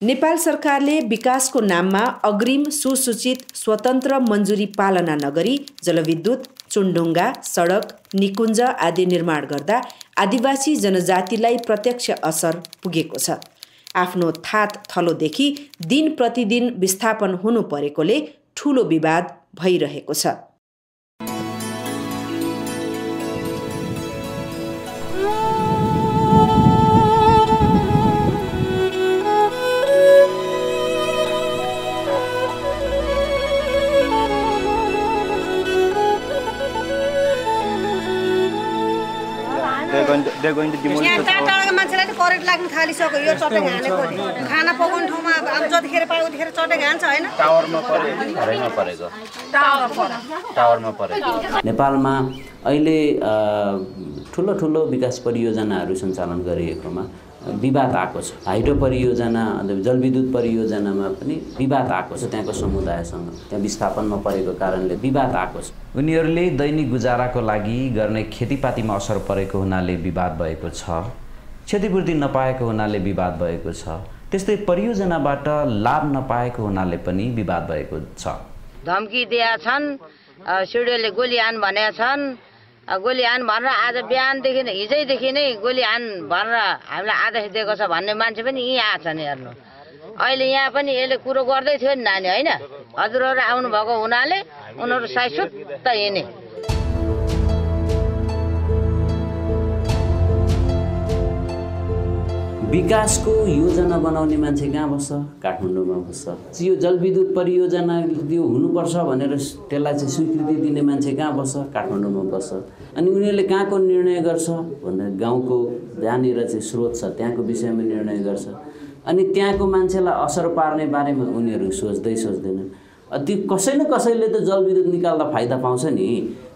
नेपाल सरकारले विकासको नाममा अग्रिम सुसूचित स्वतन्त्र मन्जुरी पालना नगरी जलविद्युत, चुनढुङ्गा, सडक, निकुञ्ज आदि निर्माण गर्दा आदिवासी जनजातिलाई प्रत्यक्ष असर पुगेको छ। आफ्नो थात थलोदेखि दिन प्रतिदिन विस्थापन हुनु परेकोले ठूलो विवाद भइरहेको छ। यहाँ टाढाको मान्छेलाई त करेन्ट लाग्न थालिसक्यो। यो चट्याङ हानेको खाना पकाउने ठाउँमा अब जतिखेर पायो उतिखेर चट्याङ हान्छ हैन। टावरमा परेको नेपालमा अहिले ठुलो विकास परियोजनाहरू सञ्चालन गरिएकोमा विवाद आएको छ। हाइड्रो परियोजना, जलविद्युत परियोजनामा पनि विवाद आएको छ। त्यहाँको समुदायसँग त्यहाँ विस्थापनमा परेको कारणले विवाद आएको छ। उनीहरूले दैनिक गुजाराको लागि गर्ने खेतीपातीमा असर परेको हुनाले विवाद भएको छ। क्षतिपूर्ति नपाएको हुनाले विवाद भएको छ। त्यस्तै परियोजनाबाट लाभ नपाएको हुनाले पनि विवाद भएको छ। धम्की दिएका छन्, सिडिओले गोली हान भनेका छन्। गोली हान भनेर आज बिहानदेखि हिजैदेखि नै गोली हान भनेर हामीलाई आदेश दिएको छ भन्ने मान्छे पनि यहीँ आएको छ नि। हेर्नु अहिले यहाँ पनि यसले कुरो गर्दै थियो नि नानी होइन। हजुरहरू आउनुभएको हुनाले उनीहरू साइसुत्त हिँडे। विकासको योजना बनाउने मान्छे कहाँ बस्छ? काठमाडौँमा बस्छ। यो जलविद्युत परियोजना यो हुनुपर्छ भनेर त्यसलाई चाहिँ स्वीकृति दिने मान्छे कहाँ बस्छ? काठमाडौँमा बस्छ। अनि उनीहरूले कहाँको निर्णय गर्छ भन्दा गाउँको जहाँनिर चाहिँ स्रोत छ त्यहाँको विषयमा निर्णय गर्छ। अनि त्यहाँको मान्छेलाई असर पार्ने बारेमा उनीहरू सोच्दैनन्। त्यो कसै न कसैले त जलविद्युत निकाल्दा फाइदा पाउँछ नि।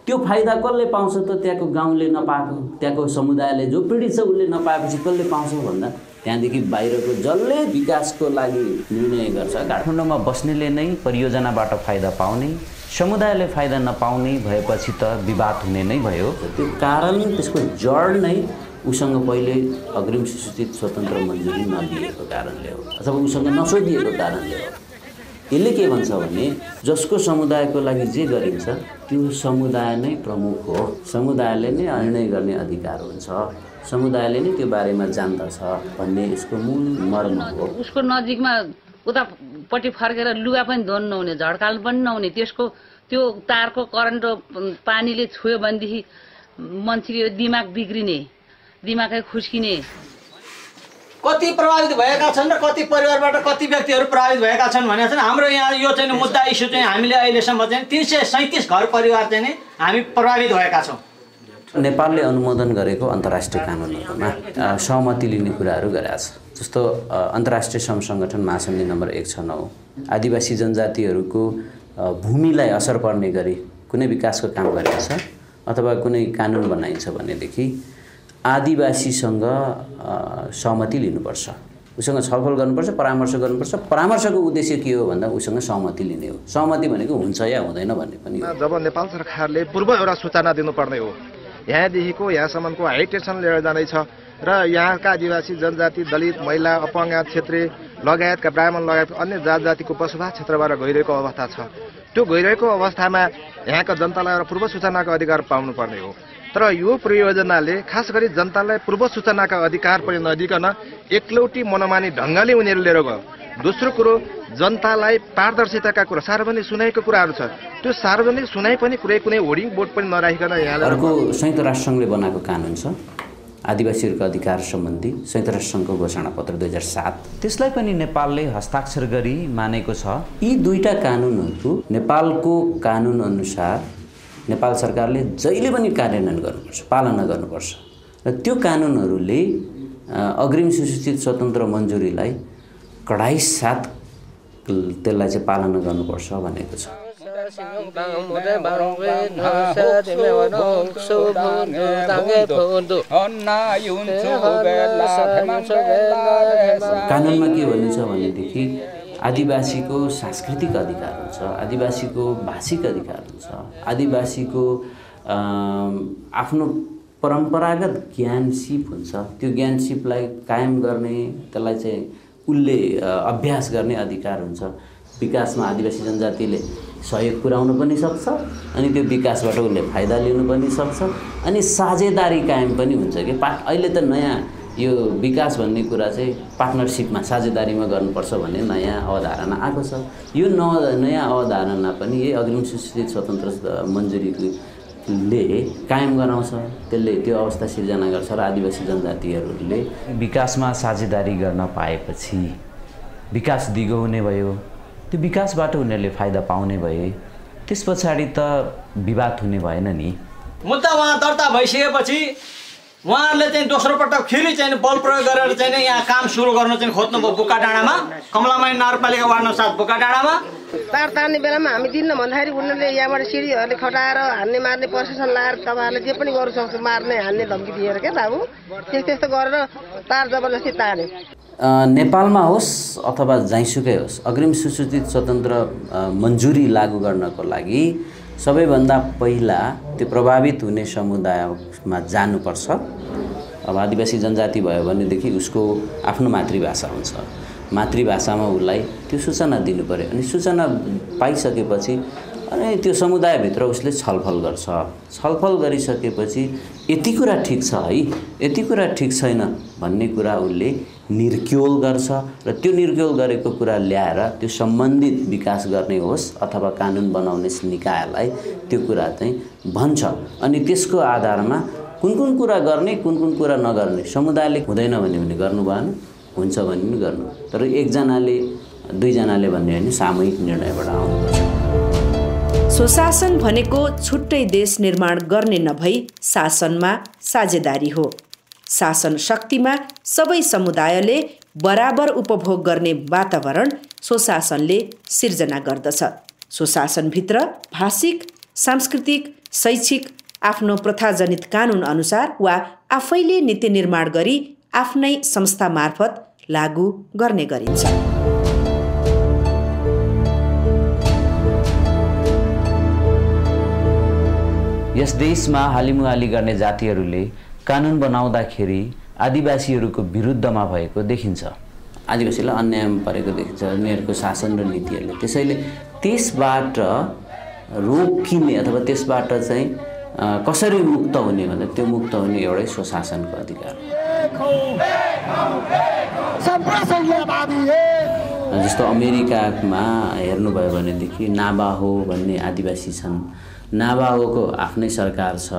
त्यो फाइदा कसले पाउँछ त? त्यहाँको गाउँले नपाएको, त्यहाँको समुदायले जो पीडित छ उसले नपाएपछि कसले पाउँछ भन्दा त्यहाँदेखि बाहिरको जसले विकासको लागि निर्णय गर्छ। काठमाडौँमा बस्नेले नै परियोजनाबाट फाइदा पाउने, समुदायले फाइदा नपाउने भएपछि त विवाद हुने नै भयो। त्यो कारण त्यसको जड नै उसँग पहिले अग्रिम सूचित स्वतन्त्र मन्जुरी नदिएको कारणले हो अथवा उसँग नसोधिएको कारणले हो। यसले के भन्छ भने जसको समुदायको लागि जे गरिन्छ त्यो समुदाय नै प्रमुख हो। समुदायले नै निर्णय गर्ने अधिकार हुन्छ। समुदायले नै त्यो बारेमा जान्दछ भन्ने यसको मूल मर्म हो। उसको नजिकमा उतापट्टि फर्केर लुगा पनि धुन नहुने, झड्काल पनि नहुने, त्यसको त्यो तारको करेन्ट पानीले छुयो भनेदेखि मान्छेको दिमाग बिग्रिने, दिमागै खुस्किने। कति प्रभावित भएका छन् र कति परिवारबाट कति व्यक्तिहरू प्रभावित भएका छन् भनेको छन्। हाम्रो यहाँ यो चाहिँ मुद्दा इस्यु चाहिँ हामीले अहिलेसम्म चाहिँ 337 घर परिवार चाहिँ हामी प्रभावित भएका छौँ। नेपालले अनुमोदन गरेको अन्तर्राष्ट्रिय कानुनहरूमा सहमति लिने कुराहरू गरेका छ। जस्तो अन्तर्राष्ट्रिय श्रम सङ्गठन महासन्धि नम्बर 169 आदिवासी जनजातिहरूको भूमिलाई असर पर्ने गरी कुनै विकासको काम गरेको छ अथवा कुनै कानुन बनाइन्छ भनेदेखि आदिवासीसँग सहमति लिनुपर्छ, उसँग छलफल गर्नुपर्छ, परामर्श गर्नुपर्छ। परामर्शको उद्देश्य के हो भन्दा उसँग सहमति लिने हो। सहमति भनेको हुन्छ या हुँदैन भन्ने पनि हो। जब नेपाल सरकारले पूर्व एउटा सूचना दिनुपर्ने हो, यहाँदेखिको यहाँसम्मको हाई टेन्सन लिएर जाँदैछ र यहाँका आदिवासी जनजाति, दलित, महिला, अपङ्ग, क्षेत्रीय लगायतका ब्राह्मण लगायत अन्य जात-जातिको बसोबास क्षेत्रबाट गइरहेको अवस्था छ। त्यो गइरहेको अवस्थामा यहाँका जनतालाई एउटा पूर्व सूचनाको अधिकार पाउनुपर्ने हो। तर यो परियोजनाले खास गरी जनतालाई पूर्व सूचनाका अधिकार पनि नदिकन एकलौटी मनोमानी ढङ्गले उनीहरू लिएर गयो। दोस्रो कुरो, जनतालाई पारदर्शिताका कुरा, सार्वजनिक सुनाइको कुराहरू छ, त्यो सार्वजनिक सुनाइ पनि कुनै होर्डिङ बोर्ड पनि नराखिकन यहाँ अर्को संयुक्त राष्ट्रसङ्घले बनाएको कानुन छ आदिवासीहरूको अधिकार सम्बन्धी संयुक्त राष्ट्रसङ्घको घोषणापत्र 2007, त्यसलाई पनि नेपालले हस्ताक्षर गरी मानेको छ। यी दुईटा कानुनहरू नेपालको कानुन अनुसार नेपाल सरकारले जहिले पनि कार्यान्वयन गर्नुपर्छ, पालना गर्नुपर्छ र त्यो कानुनहरूले अग्रिम सूचित स्वतन्त्र मन्जुरीलाई कडाइ साथ त्यसलाई चाहिँ पालना गर्नुपर्छ भनेको छ। कानुनमा के भनिन्छ भनेदेखि आदिवासीको सांस्कृतिक अधिकार हुन्छ, आदिवासीको भाषिक अधिकार हुन्छ, आदिवासीको आफ्नो परम्परागत ज्ञान सिप हुन्छ। त्यो ज्ञान सिपलाई कायम गर्ने, त्यसलाई चाहिँ उसले अभ्यास गर्ने अधिकार हुन्छ। विकासमा आदिवासी जनजातिले सहयोग पुर्याउन पनि सक्छ अनि त्यो विकासबाट उसले फाइदा लिनु पनि सक्छ अनि साझेदारी कायम पनि हुन्छ कि अहिले त नयाँ यो विकास भन्ने कुरा चाहिँ पार्टनरसिपमा साझेदारीमा गर्नुपर्छ भन्ने नयाँ अवधारणा आएको छ। यो नयाँ अवधारणा पनि यही अग्रिम सूचित स्वतन्त्र मन्जुरीले कायम गराउँछ, त्यसले त्यो अवस्था सिर्जना गर्छ र आदिवासी जनजातिहरूले विकासमा साझेदारी गर्न पाएपछि विकास दिगो हुने भयो, त्यो विकासबाट उनीहरूले फाइदा पाउने भए, त्यस पछाडि त विवाद हुने भएन नि। मुद्दा उहाँ दर्ता भइसकेपछि उहाँहरूले चाहिँ दोस्रो पटक फेरि चाहिँ बल प्रयोग गरेर चाहिँ यहाँ काम सुरु गर्न चाहिँ खोज्नुभयो बुकाडाँडामा, कमलामाई नगरपालिका वार्ड नम्बर 7 बुकाडाँडामा। तार तान्ने बेलामा हामी दिन्न भन्दाखेरि उनीहरूले यहाँबाट सिडीहरूले खटाएर हान्ने मार्ने प्रशासन लाएर तपाईँहरूले जे पनि गर्नु सक्छ मार्ने हान्ने धम्की दिएर क्या बाबु, त्यस्तो गरेर तार जबरजस्ती ताने। नेपालमा होस् अथवा जहीँसुकै होस् अग्रिम सुसूचित स्वतन्त्र मन्जुरी लागू गर्नको लागि सबैभन्दा पहिला त्यो प्रभावित हुने समुदायमा जानुपर्छ। अब आदिवासी जनजाति भयो भनेदेखि उसको आफ्नो मातृभाषा हुन्छ, मातृभाषामा उसलाई त्यो सूचना दिनु पर्यो अनि सूचना पाइसकेपछि अनि त्यो समुदायभित्र उसले छलफल गर्छ। छलफल गरिसकेपछि यति कुरा ठिक छ है, यति कुरा ठिक छैन भन्ने कुरा उसले निर्क्योल गर्छ र त्यो निर्क्योल गरेको कुरा ल्याएर त्यो सम्बन्धित विकास गर्ने होस् अथवा कानुन बनाउने निकायलाई त्यो कुरा चाहिँ भन्छ अनि त्यसको आधारमा कुन कुरा गर्ने कुन कुरा नगर्ने समुदायले हुँदैन भने गर्नु भएन, हुन्छ भने पनि गर्नु, तर एकजनाले दुईजनाले भन्ने होइन सामूहिक निर्णयबाट आउनुपर्छ। सुशासन भनेको छुट्टै देश निर्माण गर्ने नभई शासनमा साझेदारी हो। शासन शक्तिमा सबै समुदायले बराबर उपभोग गर्ने वातावरण सुशासनले सिर्जना गर्दछ। सुशासनभित्र भाषिक, सांस्कृतिक, शैक्षिक आफ्नो प्रथाजनित कानुन अनुसार वा आफैले नीति निर्माण गरी आफ्नै संस्था मार्फत लागू गर्ने गरिन्छ। यस देशमा हालिमुहाली गर्ने जातिहरूले कानुन बनाउँदाखेरि आदिवासीहरूको विरुद्धमा भएको देखिन्छ। आदिवासीलाई अन्यायमा परेको देखिन्छ उनीहरूको शासन र नीतिहरूले। त्यसैले त्यसबाट रोकिने अथवा त्यसबाट चाहिँ कसरी मुक्त हुने भन्दा त्यो मुक्त हुने एउटै स्वशासनको अधिकार हो। जस्तो अमेरिकामा हेर्नुभयो भनेदेखि नाभाहो भन्ने आदिवासी छन्, नाभाहोको आफ्नै सरकार छ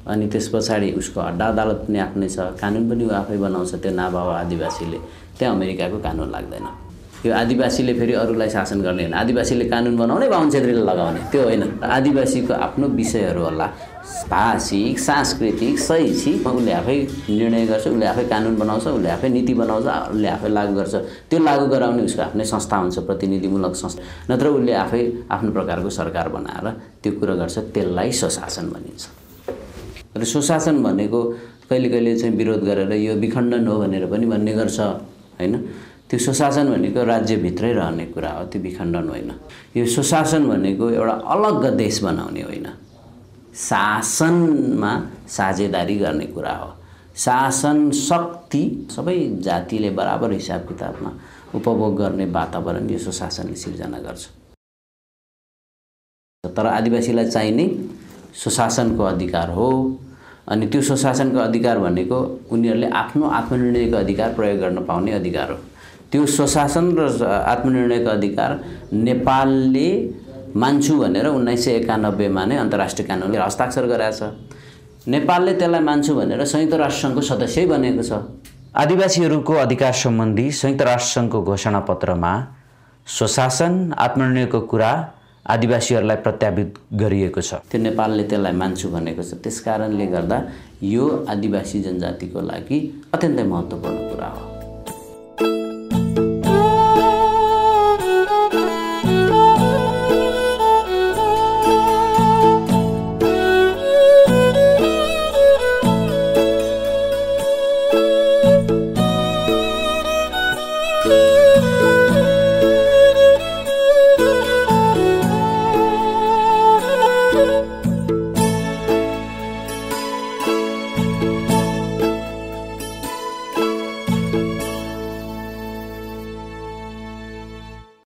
अनि त्यस पछाडि उसको अड्डा अदालत पनि आफ्नै छ, कानुन पनि ऊ आफै बनाउँछ। त्यो नाभाहो आदिवासीले त्यहाँ अमेरिकाको कानुन लाग्दैन। यो आदिवासीले फेरि अरूलाई शासन गर्ने होइन, आदिवासीले कानुन बनाउने बाहुन छेत्रीले लगाउने त्यो होइन। आदिवासीको आफ्नो विषयहरू होला, भाषिक, सांस्कृतिक, शैक्षिक, उसले आफै निर्णय गर्छ, उसले आफै कानुन बनाउँछ, उसले आफै नीति बनाउँछ, उसले आफै लागू गर्छ। त्यो लागू गराउने उसको आफ्नै संस्था हुन्छ, प्रतिनिधिमूलक संस्था, नत्र उसले आफै आफ्नो प्रकारको सरकार बनाएर त्यो कुरा गर्छ, त्यसलाई स्वशासन भनिन्छ। र स्वशासन भनेको कहिले कहिले चाहिँ विरोध गरेर यो विखण्डन हो भनेर पनि भन्ने गर्छ हैन। त्यो स्वशासन भनेको राज्यभित्रै रहने कुरा हो, त्यो विखण्डन होइन। यो स्वशासन भनेको एउटा अलग देश बनाउने होइन, शासनमा साझेदारी गर्ने कुरा हो। शासन शक्ति सबै जातिले बराबर हिसाब किताबमा उपभोग गर्ने वातावरण यो स्वशासनले सिर्जना गर्छ। तर आदिवासीलाई चाहिने स्वशासनको अधिकार हो अनि त्यो स्वशासनको अधिकार भनेको उनीहरूले आफ्नो आत्मनिर्णयको अधिकार प्रयोग गर्न पाउने अधिकार हो। त्यो स्वशासन र आत्मनिर्णयको अधिकार नेपालले मान्छु भनेर 1991 मा नै अन्तर्राष्ट्रिय कानुनले हस्ताक्षर गरेको छ। नेपालले त्यसलाई मान्छु भनेर संयुक्त राष्ट्रसङ्घको सदस्य बनेको छ। आदिवासीहरूको अधिकार सम्बन्धी संयुक्त राष्ट्रसङ्घको घोषणापत्रमा स्वशासन आत्मनिर्णयको कुरा आदिवासीहरूलाई प्रत्याभूत गरिएको छ। त्यो नेपालले त्यसलाई मान्छु भनेको छ। त्यसकारणले गर्दा यो आदिवासी जनजातिको लागि अत्यन्तै महत्त्वपूर्ण कुरा हो।